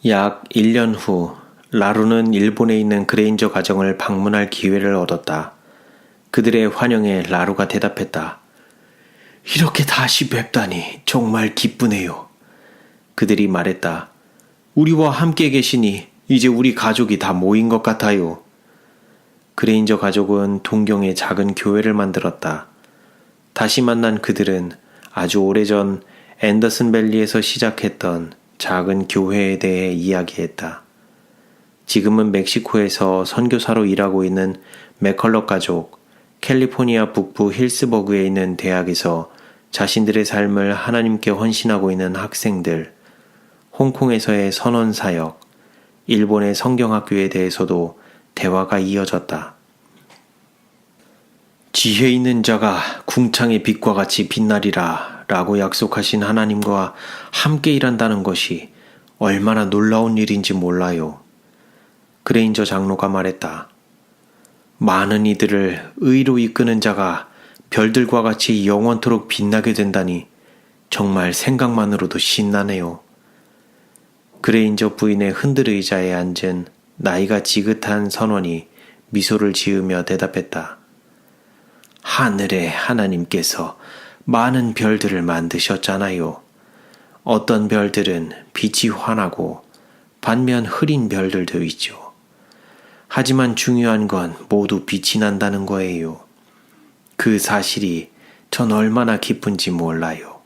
약 1년 후 라루는 일본에 있는 그레인저 가정을 방문할 기회를 얻었다. 그들의 환영에 라루가 대답했다. 이렇게 다시 뵙다니 정말 기쁘네요. 그들이 말했다. 우리와 함께 계시니 이제 우리 가족이 다 모인 것 같아요. 그레인저 가족은 동경에 작은 교회를 만들었다. 다시 만난 그들은 아주 오래전 앤더슨 밸리에서 시작했던 작은 교회에 대해 이야기했다. 지금은 멕시코에서 선교사로 일하고 있는 맥컬럭 가족, 캘리포니아 북부 힐스버그에 있는 대학에서 자신들의 삶을 하나님께 헌신하고 있는 학생들, 홍콩에서의 선원 사역, 일본의 성경학교에 대해서도 대화가 이어졌다. 지혜 있는 자가 궁창의 빛과 같이 빛나리라 라고 약속하신 하나님과 함께 일한다는 것이 얼마나 놀라운 일인지 몰라요. 그레인저 장로가 말했다. 많은 이들을 의로 이끄는 자가 별들과 같이 영원토록 빛나게 된다니 정말 생각만으로도 신나네요. 그레인저 부인의 흔들 의자에 앉은 나이가 지긋한 선원이 미소를 지으며 대답했다. 하늘의 하나님께서 많은 별들을 만드셨잖아요. 어떤 별들은 빛이 환하고 반면 흐린 별들도 있죠. 하지만 중요한 건 모두 빛이 난다는 거예요. 그 사실이 전 얼마나 기쁜지 몰라요.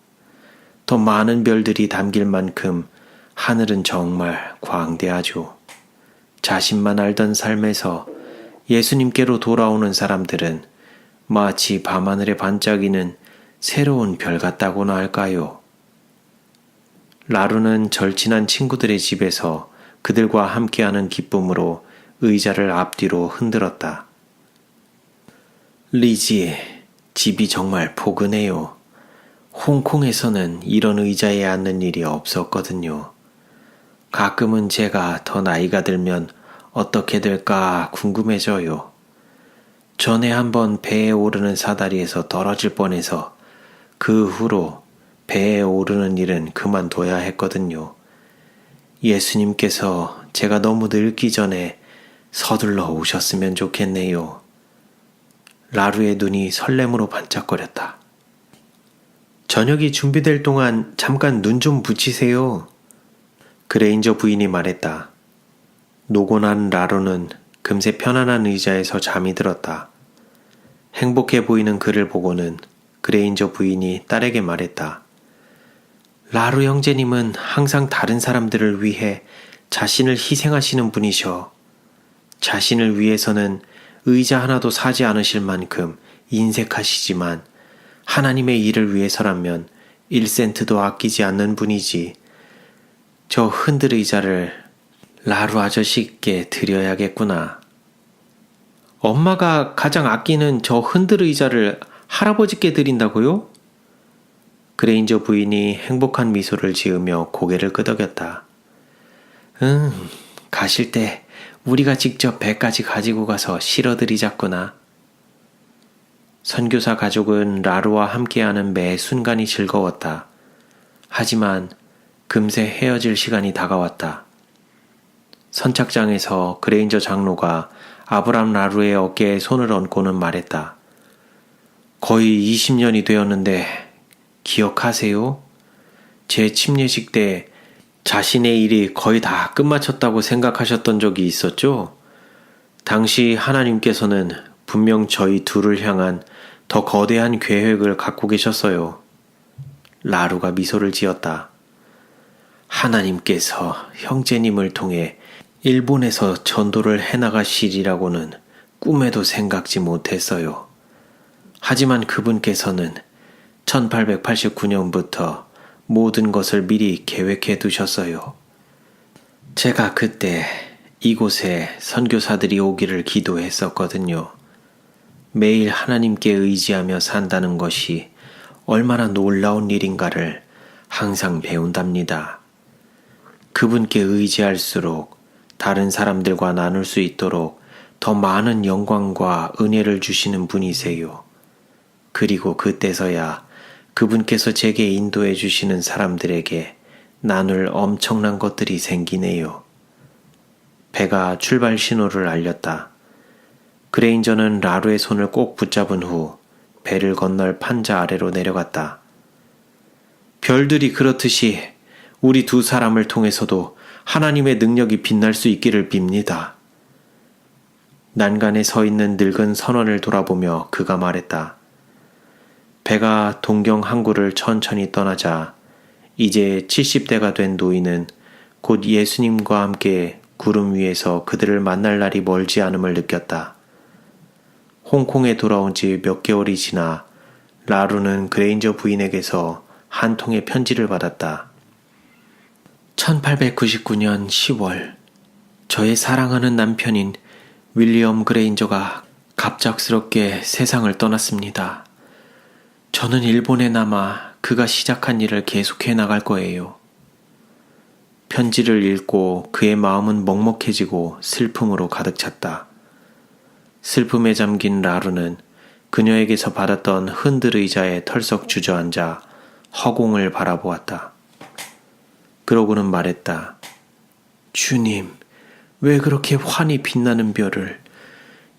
더 많은 별들이 담길 만큼 하늘은 정말 광대하죠. 자신만 알던 삶에서 예수님께로 돌아오는 사람들은 마치 밤하늘에 반짝이는 새로운 별 같다고나 할까요? 라루는 절친한 친구들의 집에서 그들과 함께하는 기쁨으로 의자를 앞뒤로 흔들었다. 리지, 집이 정말 포근해요. 홍콩에서는 이런 의자에 앉는 일이 없었거든요. 가끔은 제가 더 나이가 들면 어떻게 될까 궁금해져요. 전에 한번 배에 오르는 사다리에서 떨어질 뻔해서 그 후로 배에 오르는 일은 그만둬야 했거든요. 예수님께서 제가 너무 늙기 전에 서둘러 오셨으면 좋겠네요. 라루의 눈이 설렘으로 반짝거렸다. 저녁이 준비될 동안 잠깐 눈 좀 붙이세요. 그레인저 부인이 말했다. 노곤한 라루는 금세 편안한 의자에서 잠이 들었다. 행복해 보이는 그를 보고는 그레인저 부인이 딸에게 말했다. 라루 형제님은 항상 다른 사람들을 위해 자신을 희생하시는 분이셔. 자신을 위해서는 의자 하나도 사지 않으실 만큼 인색하시지만 하나님의 일을 위해서라면 1센트도 아끼지 않는 분이지. 저 흔들 의자를 라루 아저씨께 드려야겠구나. 엄마가 가장 아끼는 저 흔들 의자를 할아버지께 드린다고요? 그레인저 부인이 행복한 미소를 지으며 고개를 끄덕였다. 가실 때 우리가 직접 배까지 가지고 가서 실어드리자꾸나. 선교사 가족은 라루와 함께하는 매 순간이 즐거웠다. 하지만 금세 헤어질 시간이 다가왔다. 선착장에서 그레인저 장로가 아브람 라루의 어깨에 손을 얹고는 말했다. 거의 20년이 되었는데 기억하세요? 제 침례식 때 자신의 일이 거의 다 끝마쳤다고 생각하셨던 적이 있었죠? 당시 하나님께서는 분명 저희 둘을 향한 더 거대한 계획을 갖고 계셨어요. 라루가 미소를 지었다. 하나님께서 형제님을 통해 일본에서 전도를 해나가시리라고는 꿈에도 생각지 못했어요. 하지만 그분께서는 1889년부터 모든 것을 미리 계획해 두셨어요. 제가 그때 이곳에 선교사들이 오기를 기도했었거든요. 매일 하나님께 의지하며 산다는 것이 얼마나 놀라운 일인가를 항상 배운답니다. 그분께 의지할수록 다른 사람들과 나눌 수 있도록 더 많은 영광과 은혜를 주시는 분이세요. 그리고 그때서야 그분께서 제게 인도해 주시는 사람들에게 나눌 엄청난 것들이 생기네요. 배가 출발 신호를 알렸다. 그레인저는 라루의 손을 꼭 붙잡은 후 배를 건널 판자 아래로 내려갔다. 별들이 그렇듯이 우리 두 사람을 통해서도 하나님의 능력이 빛날 수 있기를 빕니다. 난간에 서 있는 늙은 선원을 돌아보며 그가 말했다. 배가 동경 항구를 천천히 떠나자 이제 70대가 된 노인은 곧 예수님과 함께 구름 위에서 그들을 만날 날이 멀지 않음을 느꼈다. 홍콩에 돌아온 지 몇 개월이 지나 라루는 그레인저 부인에게서 한 통의 편지를 받았다. 1899년 10월 저의 사랑하는 남편인 윌리엄 그레인저가 갑작스럽게 세상을 떠났습니다. 저는 일본에 남아 그가 시작한 일을 계속해 나갈 거예요. 편지를 읽고 그의 마음은 먹먹해지고 슬픔으로 가득 찼다. 슬픔에 잠긴 라루는 그녀에게서 받았던 흔들 의자에 털썩 주저앉아 허공을 바라보았다. 그러고는 말했다. 주님, 왜 그렇게 환히 빛나는 별을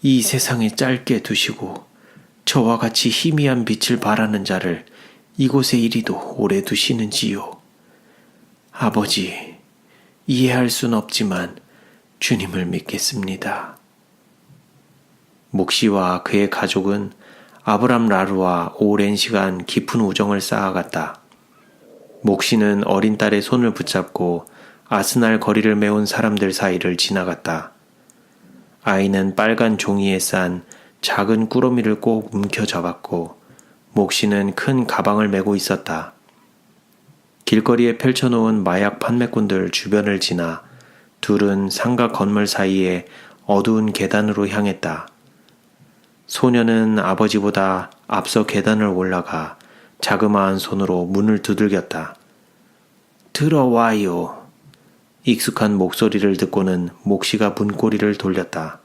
이 세상에 짧게 두시고 저와 같이 희미한 빛을 발하는 자를 이곳에 이리도 오래 두시는지요? 아버지, 이해할 순 없지만 주님을 믿겠습니다. 목시와 그의 가족은 아브람 라루와 오랜 시간 깊은 우정을 쌓아갔다. 목시는 어린 딸의 손을 붙잡고 아스날 거리를 메운 사람들 사이를 지나갔다. 아이는 빨간 종이에 싼 작은 꾸러미를 꼭 움켜잡았고 목시는 큰 가방을 메고 있었다. 길거리에 펼쳐놓은 마약 판매꾼들 주변을 지나 둘은 상가 건물 사이에 어두운 계단으로 향했다. 소녀는 아버지보다 앞서 계단을 올라가 자그마한 손으로 문을 두들겼다. 들어와요. 익숙한 목소리를 듣고는 목시가 문고리를 돌렸다.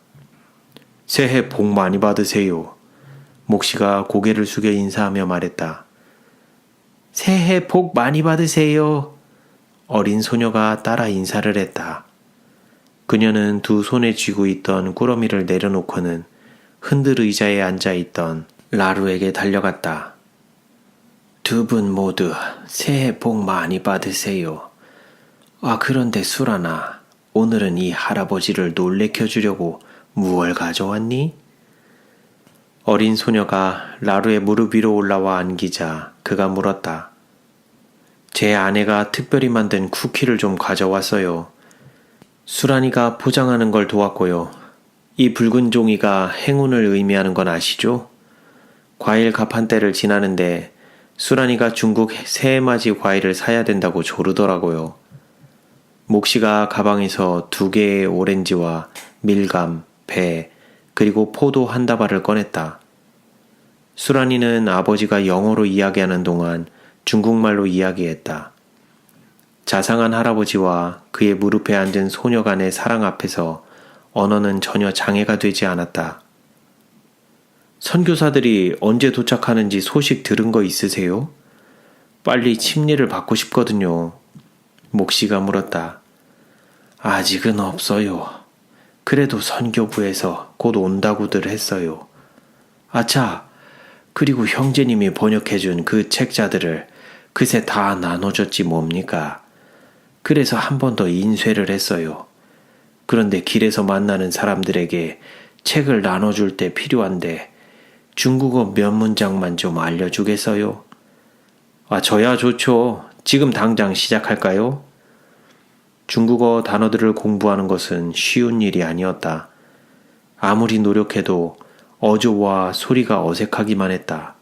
새해 복 많이 받으세요. 목시가 고개를 숙여 인사하며 말했다. 새해 복 많이 받으세요. 어린 소녀가 따라 인사를 했다. 그녀는 두 손에 쥐고 있던 꾸러미를 내려놓고는 흔들 의자에 앉아있던 라루에게 달려갔다. 두 분 모두 새해 복 많이 받으세요. 그런데 수라나, 오늘은 이 할아버지를 놀래켜 주려고 무얼 가져왔니? 어린 소녀가 라루의 무릎 위로 올라와 안기자 그가 물었다. 제 아내가 특별히 만든 쿠키를 좀 가져왔어요. 수란이가 포장하는 걸 도왔고요. 이 붉은 종이가 행운을 의미하는 건 아시죠? 과일 가판대를 지나는데 수란이가 중국 새해맞이 과일을 사야 된다고 조르더라고요. 목시가 가방에서 2개의 오렌지와 밀감, 배, 그리고 포도 한 다발을 꺼냈다. 수란이는 아버지가 영어로 이야기하는 동안 중국말로 이야기했다. 자상한 할아버지와 그의 무릎에 앉은 소녀 간의 사랑 앞에서 언어는 전혀 장애가 되지 않았다. 선교사들이 언제 도착하는지 소식 들은 거 있으세요? 빨리 침례를 받고 싶거든요. 목시가 물었다. 아직은 없어요. 그래도 선교부에서 곧 온다고들 했어요. 아차, 그리고 형제님이 번역해준 그 책자들을 그새 다 나눠줬지 뭡니까? 그래서 한 번 더 인쇄를 했어요. 그런데 길에서 만나는 사람들에게 책을 나눠줄 때 필요한데 중국어 몇 문장만 좀 알려주겠어요? 저야 좋죠. 지금 당장 시작할까요? 중국어 단어들을 공부하는 것은 쉬운 일이 아니었다. 아무리 노력해도 어조와 소리가 어색하기만 했다.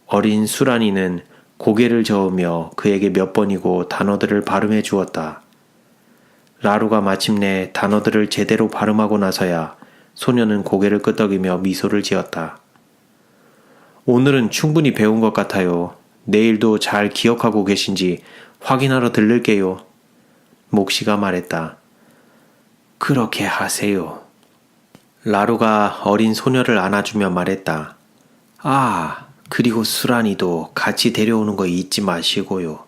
어린 수란이는 고개를 저으며 그에게 몇 번이고 단어들을 발음해 주었다. 라루가 마침내 단어들을 제대로 발음하고 나서야 소녀는 고개를 끄덕이며 미소를 지었다. 오늘은 충분히 배운 것 같아요. 내일도 잘 기억하고 계신지 확인하러 들를게요. 목시가 말했다. 그렇게 하세요. 라루가 어린 소녀를 안아주며 말했다. 그리고 수란이도 같이 데려오는 거 잊지 마시고요.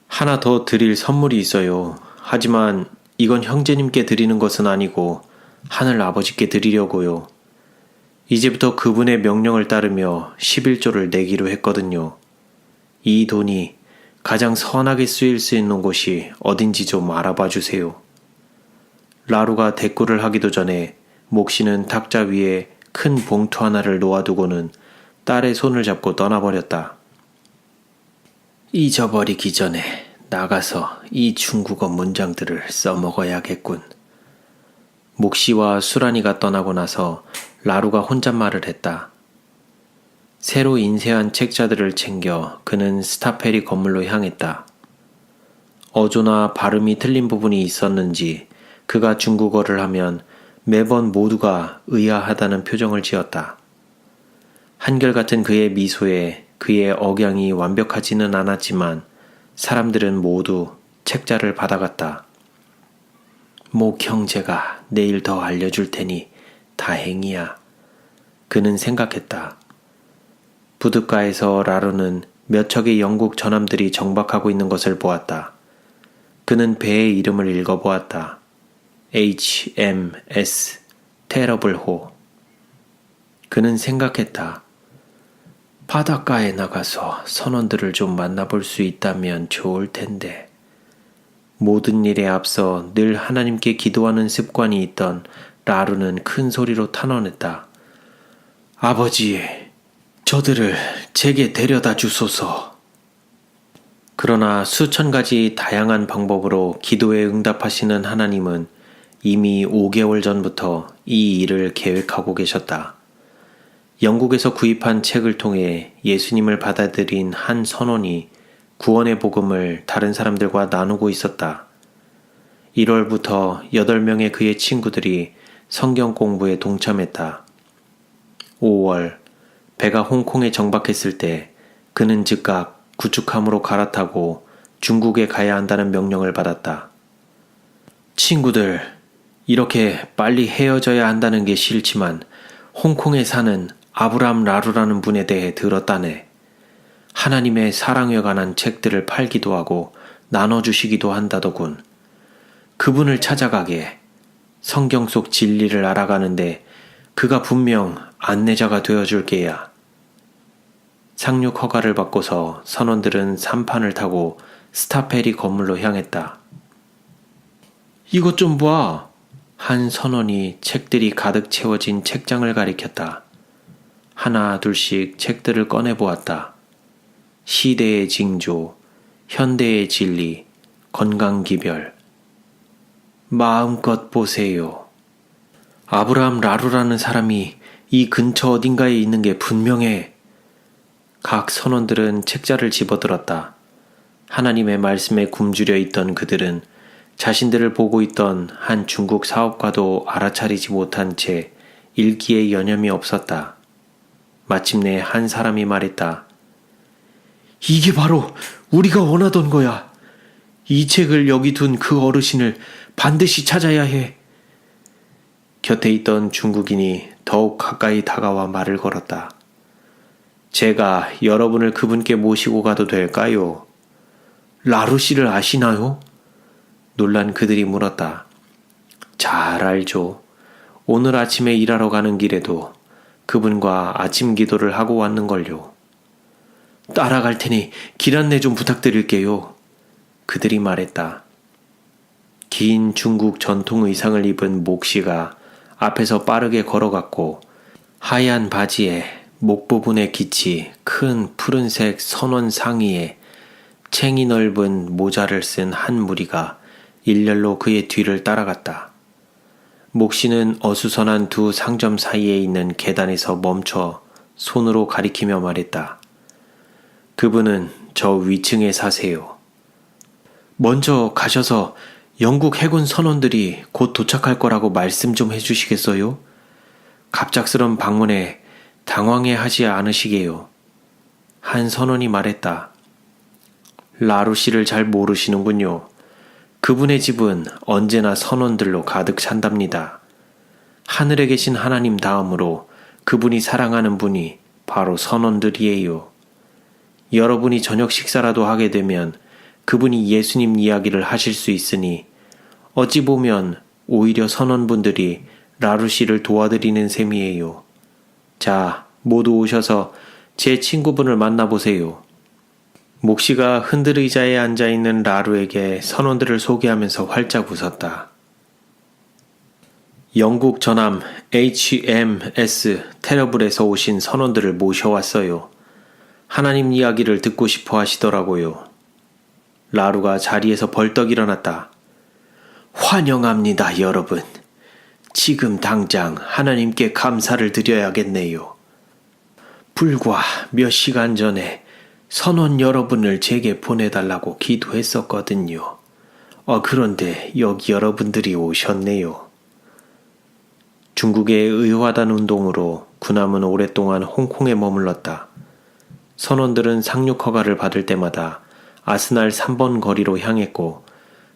하나 더 드릴 선물이 있어요. 하지만 이건 형제님께 드리는 것은 아니고 하늘 아버지께 드리려고요. 이제부터 그분의 명령을 따르며 11조를 내기로 했거든요. 이 돈이 가장 선하게 쓰일 수 있는 곳이 어딘지 좀 알아봐 주세요. 라루가 대꾸를 하기도 전에 몫이는 탁자 위에 큰 봉투 하나를 놓아두고는 딸의 손을 잡고 떠나버렸다. 잊어버리기 전에 나가서 이 중국어 문장들을 써먹어야겠군. 몫이와 수란이가 떠나고 나서 라루가 혼잣말을 했다. 새로 인쇄한 책자들을 챙겨 그는 스타페리 건물로 향했다. 어조나 발음이 틀린 부분이 있었는지 그가 중국어를 하면 매번 모두가 의아하다는 표정을 지었다. 한결같은 그의 미소에 그의 억양이 완벽하지는 않았지만 사람들은 모두 책자를 받아갔다. 목 형제가 내일 더 알려줄 테니 다행이야. 그는 생각했다. 부둣가에서 라루는 몇 척의 영국 전함들이 정박하고 있는 것을 보았다. 그는 배의 이름을 읽어보았다. HMS 테러블호. 그는 생각했다. 바닷가에 나가서 선원들을 좀 만나볼 수 있다면 좋을 텐데. 모든 일에 앞서 늘 하나님께 기도하는 습관이 있던 라루는 큰 소리로 탄원했다. 아버지, 저들을 제게 데려다 주소서. 그러나 수천 가지 다양한 방법으로 기도에 응답하시는 하나님은 이미 5개월 전부터 이 일을 계획하고 계셨다. 영국에서 구입한 책을 통해 예수님을 받아들인 한 선원이 구원의 복음을 다른 사람들과 나누고 있었다. 1월부터 8명의 그의 친구들이 성경 공부에 동참했다. 5월, 배가 홍콩에 정박했을 때 그는 즉각 구축함으로 갈아타고 중국에 가야 한다는 명령을 받았다. 친구들, 이렇게 빨리 헤어져야 한다는 게 싫지만 홍콩에 사는 아브람 라루라는 분에 대해 들었다네. 하나님의 사랑에 관한 책들을 팔기도 하고 나눠주시기도 한다더군. 그분을 찾아가게. 성경 속 진리를 알아가는데 그가 분명 안내자가 되어줄 게야. 상륙 허가를 받고서 선원들은 삼판을 타고 스타페리 건물로 향했다. 이것 좀 봐. 한 선원이 책들이 가득 채워진 책장을 가리켰다. 하나 둘씩 책들을 꺼내보았다. 시대의 징조, 현대의 진리, 건강기별. 마음껏 보세요. 아브라함 라루라는 사람이 이 근처 어딘가에 있는 게 분명해. 각 선원들은 책자를 집어들었다. 하나님의 말씀에 굶주려 있던 그들은 자신들을 보고 있던 한 중국 사업가도 알아차리지 못한 채 읽기에 여념이 없었다. 마침내 한 사람이 말했다. 이게 바로 우리가 원하던 거야. 이 책을 여기 둔 그 어르신을 반드시 찾아야 해. 곁에 있던 중국인이 더욱 가까이 다가와 말을 걸었다. 제가 여러분을 그분께 모시고 가도 될까요? 라루 씨를 아시나요? 놀란 그들이 물었다. 잘 알죠. 오늘 아침에 일하러 가는 길에도 그분과 아침 기도를 하고 왔는걸요. 따라갈 테니 길 안내 좀 부탁드릴게요. 그들이 말했다. 긴 중국 전통 의상을 입은 몫이가 앞에서 빠르게 걸어갔고 하얀 바지에 목 부분에 깃이 큰 푸른색 선원 상의에 챙이 넓은 모자를 쓴 한 무리가 일렬로 그의 뒤를 따라갔다. 몫이는 어수선한 두 상점 사이에 있는 계단에서 멈춰 손으로 가리키며 말했다. 그분은 저 위층에 사세요. 먼저 가셔서 영국 해군 선원들이 곧 도착할 거라고 말씀 좀 해주시겠어요? 갑작스런 방문에 당황해하지 않으시게요. 한 선원이 말했다. 라루 씨를 잘 모르시는군요. 그분의 집은 언제나 선원들로 가득 찬답니다. 하늘에 계신 하나님 다음으로 그분이 사랑하는 분이 바로 선원들이에요. 여러분이 저녁 식사라도 하게 되면 그분이 예수님 이야기를 하실 수 있으니 어찌 보면 오히려 선원분들이 라루 씨를 도와드리는 셈이에요. 자, 모두 오셔서 제 친구분을 만나보세요. 몫이가 흔들 의자에 앉아있는 라루에게 선원들을 소개하면서 활짝 웃었다. 영국 전함 HMS 테러블에서 오신 선원들을 모셔왔어요. 하나님 이야기를 듣고 싶어 하시더라고요. 라루가 자리에서 벌떡 일어났다. 환영합니다, 여러분. 지금 당장 하나님께 감사를 드려야겠네요. 불과 몇 시간 전에 선원 여러분을 제게 보내달라고 기도했었거든요. 그런데 여기 여러분들이 오셨네요. 중국의 의화단 운동으로 군함은 오랫동안 홍콩에 머물렀다. 선원들은 상륙 허가를 받을 때마다 아스날 3번 거리로 향했고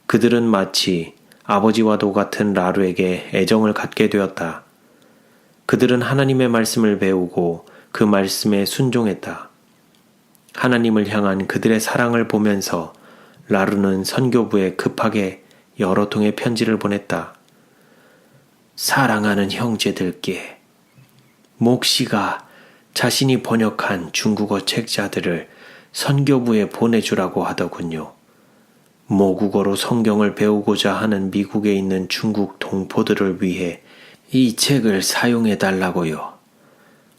그들은 마치 아버지와도 같은 라루에게 애정을 갖게 되었다. 그들은 하나님의 말씀을 배우고 그 말씀에 순종했다. 하나님을 향한 그들의 사랑을 보면서 라루는 선교부에 급하게 여러 통의 편지를 보냈다. 사랑하는 형제들께 몫이가 자신이 번역한 중국어 책자들을 선교부에 보내주라고 하더군요. 모국어로 성경을 배우고자 하는 미국에 있는 중국 동포들을 위해 이 책을 사용해달라고요.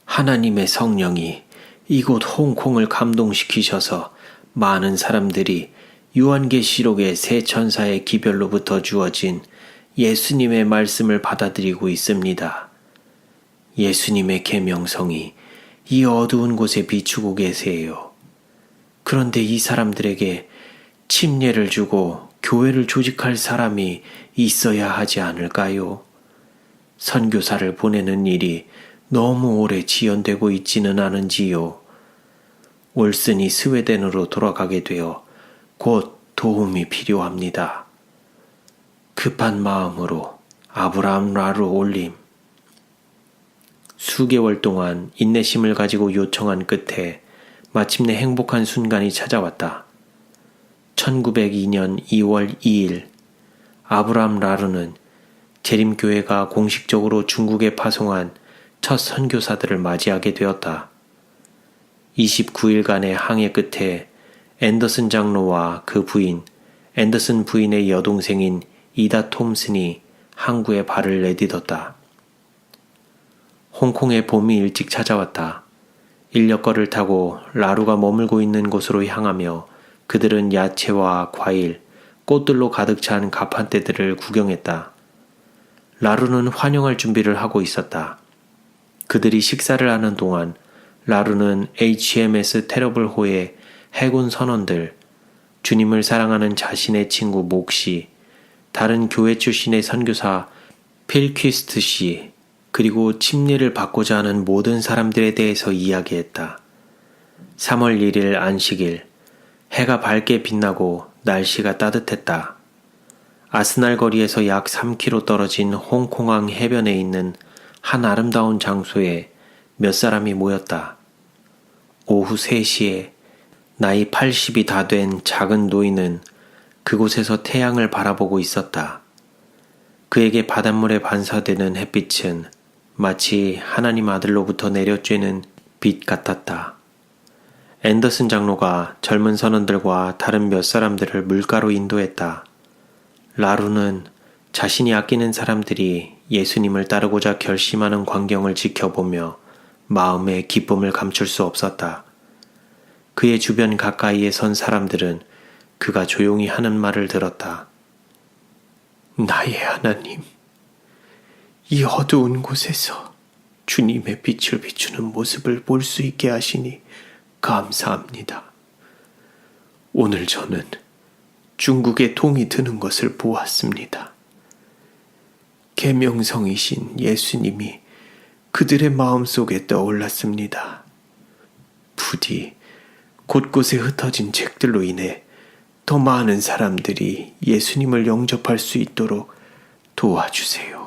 하나님의 성령이 이곳 홍콩을 감동시키셔서 많은 사람들이 요한계시록의 세 천사의 기별로부터 주어진 예수님의 말씀을 받아들이고 있습니다. 예수님의 계명성이 이 어두운 곳에 비추고 계세요. 그런데 이 사람들에게 침례를 주고 교회를 조직할 사람이 있어야 하지 않을까요? 선교사를 보내는 일이 너무 오래 지연되고 있지는 않은지요. 올슨이 스웨덴으로 돌아가게 되어 곧 도움이 필요합니다. 급한 마음으로 아브라함 라루 올림. 수개월 동안 인내심을 가지고 요청한 끝에 마침내 행복한 순간이 찾아왔다. 1902년 2월 2일 아브라함 라루는 재림교회가 공식적으로 중국에 파송한 첫 선교사들을 맞이하게 되었다. 29일간의 항해 끝에 앤더슨 장로와 그 부인, 앤더슨 부인의 여동생인 이다 톰슨이 항구에 발을 내딛었다. 홍콩의 봄이 일찍 찾아왔다. 인력거를 타고 라루가 머물고 있는 곳으로 향하며 그들은 야채와 과일, 꽃들로 가득 찬 가판대들을 구경했다. 라루는 환영할 준비를 하고 있었다. 그들이 식사를 하는 동안 라루는 HMS 테러블호의 해군 선원들, 주님을 사랑하는 자신의 친구 몫이, 다른 교회 출신의 선교사 필퀴스트 씨, 그리고 침례를 받고자 하는 모든 사람들에 대해서 이야기했다. 3월 1일 안식일, 해가 밝게 빛나고 날씨가 따뜻했다. 아스날 거리에서 약 3km 떨어진 홍콩항 해변에 있는 한 아름다운 장소에 몇 사람이 모였다. 오후 3시에 나이 80이 다 된 작은 노인은 그곳에서 태양을 바라보고 있었다. 그에게 바닷물에 반사되는 햇빛은 마치 하나님 아들로부터 내려쬐는 빛 같았다. 앤더슨 장로가 젊은 선원들과 다른 몇 사람들을 물가로 인도했다. 라루는 자신이 아끼는 사람들이 예수님을 따르고자 결심하는 광경을 지켜보며 마음의 기쁨을 감출 수 없었다. 그의 주변 가까이에 선 사람들은 그가 조용히 하는 말을 들었다. 나의 하나님, 이 어두운 곳에서 주님의 빛을 비추는 모습을 볼 수 있게 하시니 감사합니다. 오늘 저는 중국에 동이 드는 것을 보았습니다. 계명성이신 예수님이 그들의 마음속에 떠올랐습니다. 부디 곳곳에 흩어진 책들로 인해 더 많은 사람들이 예수님을 영접할 수 있도록 도와주세요.